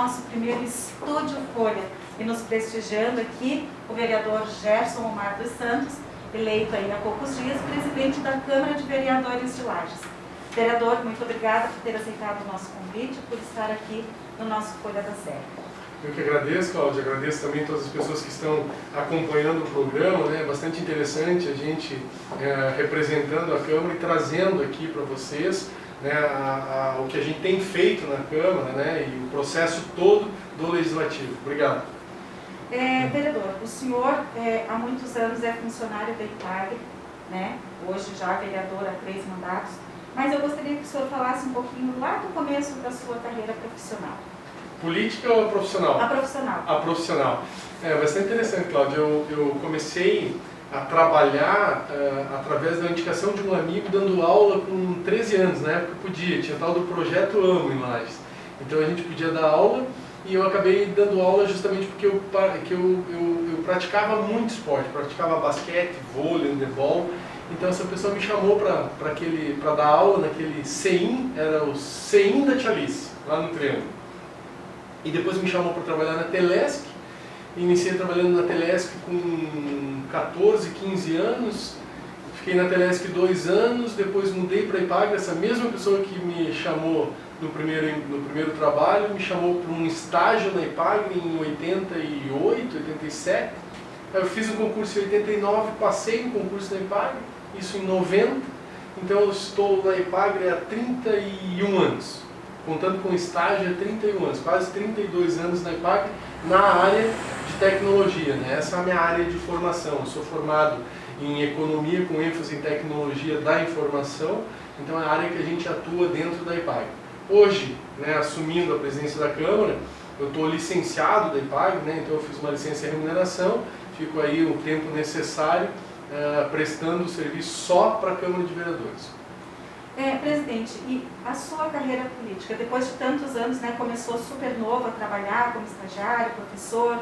nosso primeiro Estúdio Folha. E nos prestigiando aqui, o vereador Gerson Omar dos Santos, eleito aí há poucos dias, presidente da Câmara de Vereadores de Lages. Vereador, muito obrigada por ter aceitado o nosso convite, por estar aqui no nosso Folha da Serra. Eu que agradeço, Cláudia, agradeço também todas as pessoas que estão acompanhando o programa, né? É bastante interessante a gente representando a Câmara e trazendo aqui para vocês, né, o que a gente tem feito na Câmara, né, e o processo todo do Legislativo. Obrigado. Vereador, o senhor há muitos anos é funcionário da IPAGRE, né? Hoje já vereador há 3 mandatos, mas eu gostaria que o senhor falasse um pouquinho lá do começo da sua carreira profissional. Política ou profissional? A profissional. A profissional. É bastante interessante, Cláudia. Eu comecei a trabalhar através da indicação de um amigo dando aula com 13 anos, na época podia, tinha tal do Projeto Amo em Lages. Então a gente podia dar aula e eu acabei dando aula justamente porque eu praticava muito esporte, praticava basquete, vôlei, handebol. Então essa pessoa me chamou para dar aula naquele CEIM, era o CEIM da Tia Alice, lá no Triângulo. E depois me chamou para trabalhar na Telesc. Iniciei trabalhando na Telesc com 14, 15 anos. Fiquei na Telesc 2 anos, depois mudei para a IPAGRE. Essa mesma pessoa que me chamou no primeiro trabalho, me chamou para um estágio na IPAGRE em 88, 87. Eu fiz o concurso em 89, passei no concurso na IPAGRE, isso em 90. Então eu estou na IPAGRE há 31 anos. Contando com estágio, há 31 anos, quase 32 anos na IPAGRE, na área de tecnologia, né? Essa é a minha área de formação. Eu sou formado em economia com ênfase em tecnologia da informação, então é a área que a gente atua dentro da IPAGRE. Hoje, né, assumindo a presidência da Câmara, eu estou licenciado da IPAGRE, né? Então eu fiz uma licença em remuneração, fico aí o tempo necessário prestando serviço só para a Câmara de Vereadores. Presidente, e a sua carreira política, depois de tantos anos, né, começou super novo a trabalhar como estagiário, professor,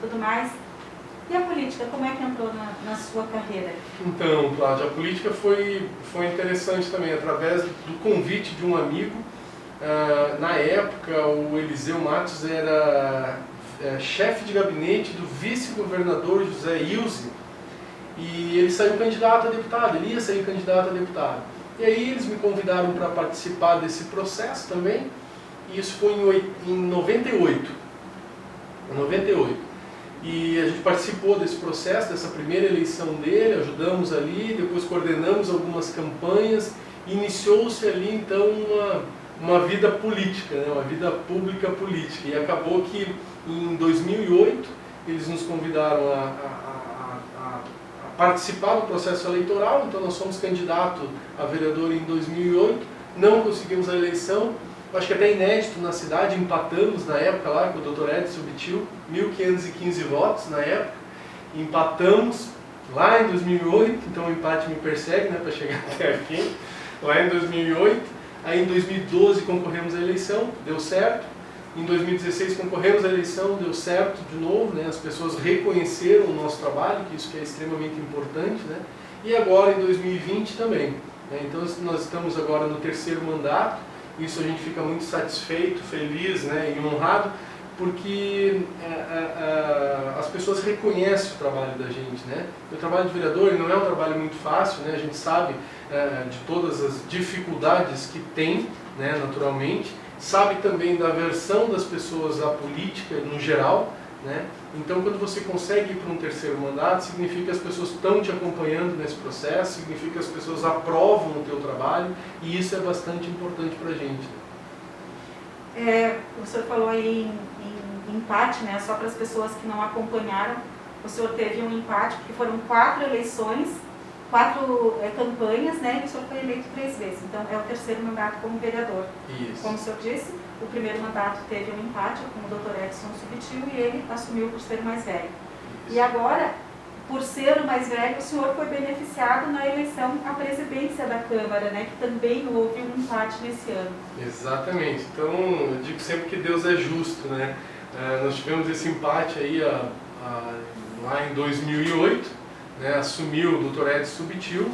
tudo mais. E a política, como é que entrou na sua carreira? Então, Cláudia, a política foi interessante também, através do convite de um amigo. Na época, o Eliseu Matos era chefe de gabinete do vice-governador José Ilse, e ele saiu candidato a deputado, ele ia sair candidato a deputado. E aí eles me convidaram para participar desse processo também, e isso foi em 98. E a gente participou desse processo, dessa primeira eleição dele, ajudamos ali, depois coordenamos algumas campanhas, iniciou-se ali então uma vida política, né? Uma vida pública política, e acabou que em 2008 eles nos convidaram a participar do processo eleitoral. Então nós fomos candidato a vereador em 2008, não conseguimos a eleição, acho que até inédito na cidade, empatamos na época lá com o Dr. Edson Subtil, 1.515 votos na época, empatamos lá em 2008, então o empate me persegue, né, para chegar até aqui, lá em 2008, aí em 2012 concorremos à eleição, deu certo. Em 2016 concorremos à eleição, deu certo de novo, né? As pessoas reconheceram o nosso trabalho, que isso que é extremamente importante, né? E agora em 2020 também, né? Então nós estamos agora no 3º mandato, isso a gente fica muito satisfeito, feliz, né? E honrado, porque as pessoas reconhecem o trabalho da gente, né? O trabalho de vereador não é um trabalho muito fácil, né? A gente sabe de todas as dificuldades que tem, né? Naturalmente, sabe também da aversão das pessoas à política no geral, né? Então quando você consegue ir para um 3º mandato, significa que as pessoas estão te acompanhando nesse processo, significa que as pessoas aprovam o teu trabalho, e isso é bastante importante para a gente. O senhor falou aí em empate, né? Só para as pessoas que não acompanharam, o senhor teve um empate, porque foram 4 eleições, 4 campanhas, né? E o senhor foi eleito 3 vezes. Então é o 3º mandato como vereador. Isso. Como o senhor disse, o primeiro mandato teve um empate com o Dr. Edson Subtil e ele assumiu por ser mais velho. Isso. E agora, por ser o mais velho, o senhor foi beneficiado na eleição à presidência da Câmara, né? Que também houve um empate nesse ano. Exatamente. Então eu digo sempre que Deus é justo, né? Nós tivemos esse empate aí lá em 2008, né? Assumiu o Dr. Edson Subtil,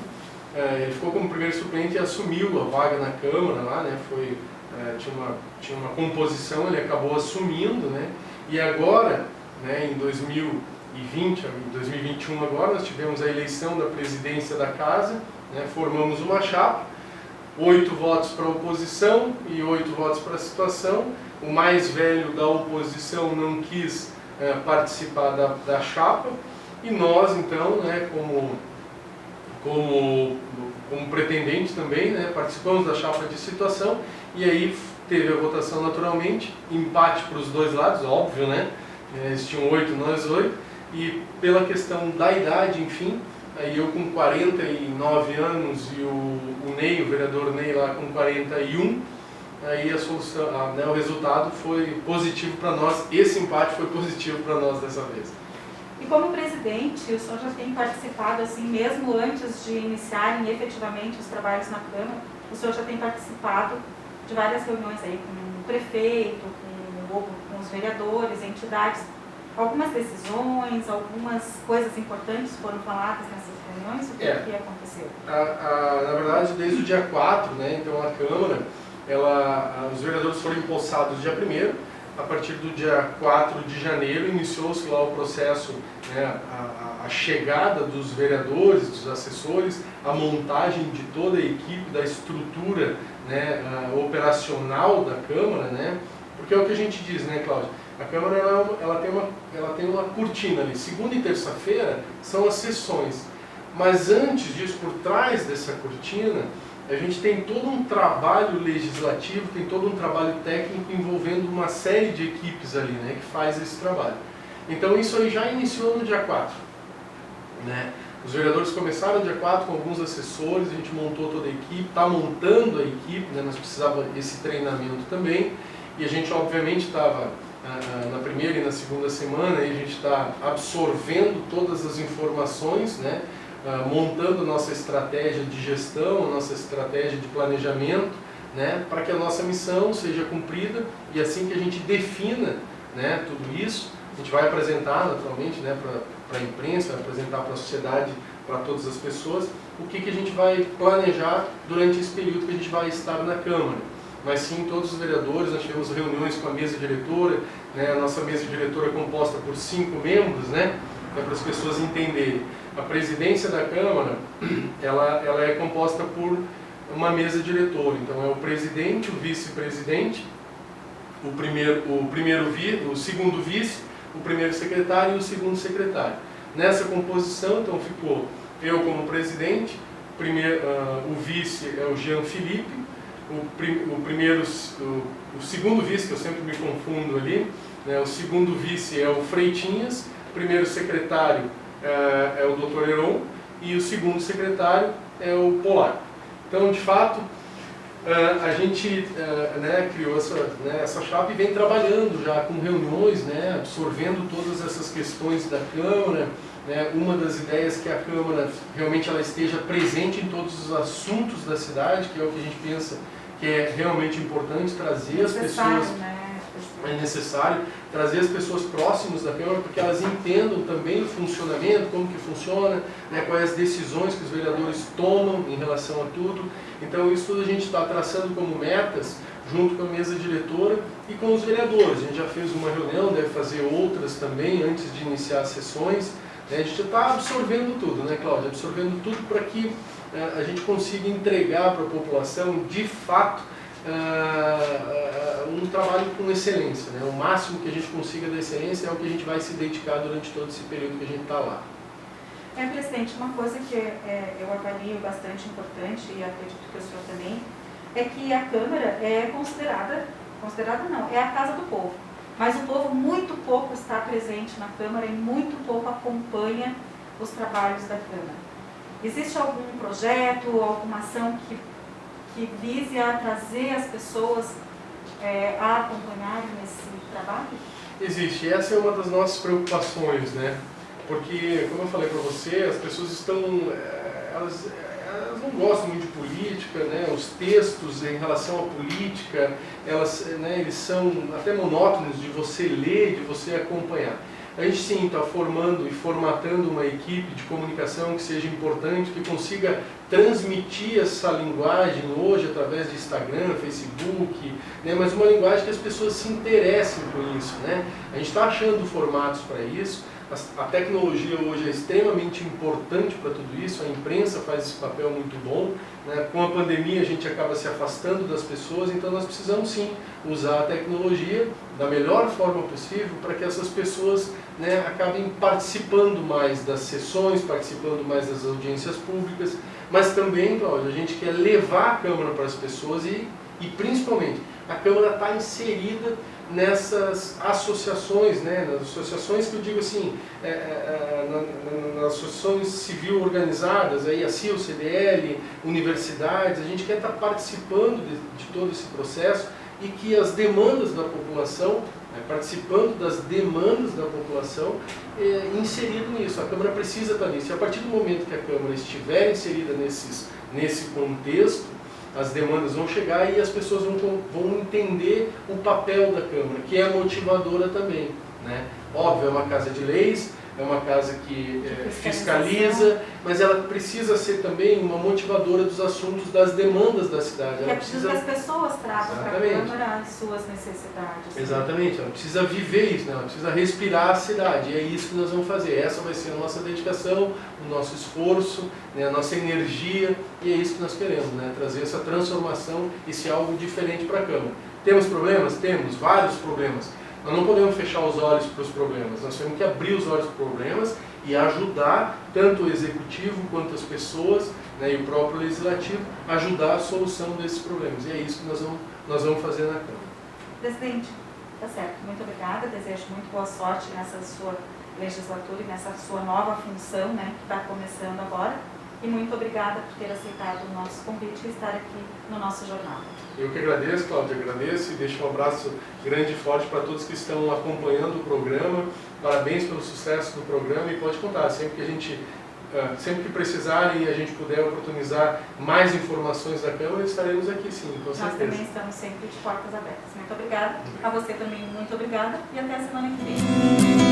ele ficou como primeiro suplente e assumiu a vaga na Câmara lá, né? Tinha uma composição, ele acabou assumindo, né? E agora, né, em 2020, em 2021 agora, nós tivemos a eleição da presidência da Casa, né? Formamos uma chapa, 8 votos para a oposição e 8 votos para a situação. O mais velho da oposição não quis participar da chapa, e nós, então, né, como pretendente também, né, participamos da chapa de situação, e aí teve a votação naturalmente, empate para os dois lados, óbvio, né? Eles tinham 8, nós 8, e pela questão da idade, enfim, aí eu com 49 anos e o Ney, o vereador Ney lá com 41, aí a solução, né, o resultado foi positivo para nós, esse empate foi positivo para nós dessa vez. E como presidente, o senhor já tem participado, assim, mesmo antes de iniciarem efetivamente os trabalhos na Câmara, o senhor já tem participado de várias reuniões aí com o prefeito, com os vereadores, entidades. Algumas decisões, algumas coisas importantes foram faladas nessas reuniões? O que aconteceu? Na verdade, desde o dia 4, né, então a Câmara, os vereadores foram empossados dia 1º, a partir do dia 4 de janeiro iniciou-se lá o processo, né, a chegada dos vereadores, dos assessores, a montagem de toda a equipe, da estrutura, né, operacional da Câmara, né, porque é o que a gente diz, né, Cláudia? A Câmara ela tem uma cortina ali, segunda e terça-feira são as sessões, mas antes disso, por trás dessa cortina, a gente tem todo um trabalho legislativo, tem todo um trabalho técnico envolvendo uma série de equipes ali, né, que faz esse trabalho. Então isso aí já iniciou no dia 4. Né? Os vereadores começaram no dia 4 com alguns assessores, a gente montou toda a equipe, está montando a equipe, né, nós precisávamos desse treinamento também, e a gente obviamente estava na primeira e na segunda semana, e a gente está absorvendo todas as informações, né, montando a nossa estratégia de gestão, a nossa estratégia de planejamento, né, para que a nossa missão seja cumprida, e assim que a gente defina, né, tudo isso, a gente vai apresentar naturalmente, né, para a imprensa, vai apresentar para a sociedade, para todas as pessoas, o que a gente vai planejar durante esse período que a gente vai estar na Câmara. Mas sim, todos os vereadores, nós tivemos reuniões com a mesa diretora, né, a nossa mesa diretora é composta por 5 membros, né, para as pessoas entenderem. A presidência da Câmara, ela é composta por uma mesa diretora, então é o presidente, o vice-presidente, o segundo vice, o primeiro secretário e o segundo secretário. Nessa composição, então, ficou eu como presidente, o vice é o Jean Felipe, o segundo vice, que eu sempre me confundo ali, né, o segundo vice é o Freitinhas, o primeiro secretário é o Dr. Heron e o segundo secretário é o Polar. Então, de fato, a gente né, criou essa chapa e vem trabalhando já com reuniões, né, absorvendo todas essas questões da Câmara. Né, uma das ideias é que a Câmara realmente ela esteja presente em todos os assuntos da cidade, que é o que a gente pensa que é realmente importante trazer as pessoas. Né? É necessário trazer as pessoas próximas da Câmara, porque elas entendam também o funcionamento, como que funciona, né, quais as decisões que os vereadores tomam em relação a tudo. Então isso tudo a gente está traçando como metas, junto com a mesa diretora e com os vereadores. A gente já fez uma reunião, deve fazer outras também, antes de iniciar as sessões. Né, a gente está absorvendo tudo, né, Cláudia? Absorvendo tudo para que a gente consiga entregar para a população, de fato, um trabalho com excelência, né? O máximo que a gente consiga da excelência é o que a gente vai se dedicar durante todo esse período que a gente está lá. Presidente, uma coisa que eu avalio bastante importante, e acredito que o senhor também, é que a Câmara é considerada não, é a casa do povo. Mas o povo muito pouco está presente na Câmara e muito pouco acompanha os trabalhos da Câmara. Existe algum projeto, alguma ação que vise a trazer as pessoas a acompanharem esse trabalho? Existe, essa é uma das nossas preocupações, né? Porque, como eu falei para você, as pessoas estão, elas não gostam muito de política, né? Os textos em relação à política, eles são até monótonos de você ler, de você acompanhar. A gente sim está formando e formatando uma equipe de comunicação que seja importante, que consiga transmitir essa linguagem hoje através de Instagram, Facebook, né, mas uma linguagem que as pessoas se interessem por isso, né? A gente está achando formatos para isso. A tecnologia hoje é extremamente importante para tudo isso, a imprensa faz esse papel muito bom, né? Com a pandemia a gente acaba se afastando das pessoas, então nós precisamos sim usar a tecnologia da melhor forma possível para que essas pessoas, né, acabem participando mais das sessões, participando mais das audiências públicas, mas também, Cláudio, a gente quer levar a Câmara para as pessoas e principalmente a Câmara está inserida nessas associações, né, nas associações que eu digo assim, nas associações civil organizadas, aí a CIL, CDL, universidades, a gente quer estar participando de todo esse processo e que as demandas da população, né, participando das demandas da população, inserido nisso. A Câmara precisa estar nisso. E a partir do momento que a Câmara estiver inserida nesse contexto, as demandas vão chegar e as pessoas vão entender o papel da Câmara, que é motivadora também, né? Óbvio, é uma casa de leis, é uma casa que fiscaliza, mas ela precisa ser também uma motivadora dos assuntos, das demandas da cidade. Ela precisa que as pessoas tragam para a Câmara as suas necessidades. Exatamente, ela precisa viver isso, né? Ela precisa respirar a cidade, e é isso que nós vamos fazer. Essa vai ser a nossa dedicação, o nosso esforço, né? A nossa energia, e é isso que nós queremos, né? Trazer essa transformação, esse algo diferente para a Câmara. Temos problemas? Temos, vários problemas. Nós não podemos fechar os olhos para os problemas, nós temos que abrir os olhos para os problemas e ajudar tanto o executivo quanto as pessoas, né, e o próprio legislativo a ajudar a solução desses problemas. E é isso que nós vamos fazer na Câmara. Presidente, tá certo. Muito obrigada, desejo muito boa sorte nessa sua legislatura e nessa sua nova função, né, que está começando agora. E muito obrigada por ter aceitado o nosso convite e estar aqui no nosso jornal. Eu que agradeço, Cláudia, agradeço e deixo um abraço grande e forte para todos que estão acompanhando o programa. Parabéns pelo sucesso do programa e pode contar, sempre que precisarem e a gente puder oportunizar mais informações da Câmara, estaremos aqui sim, com certeza. Nós também estamos sempre de portas abertas. Muito obrigada. A você também, muito obrigada e até a semana que vem.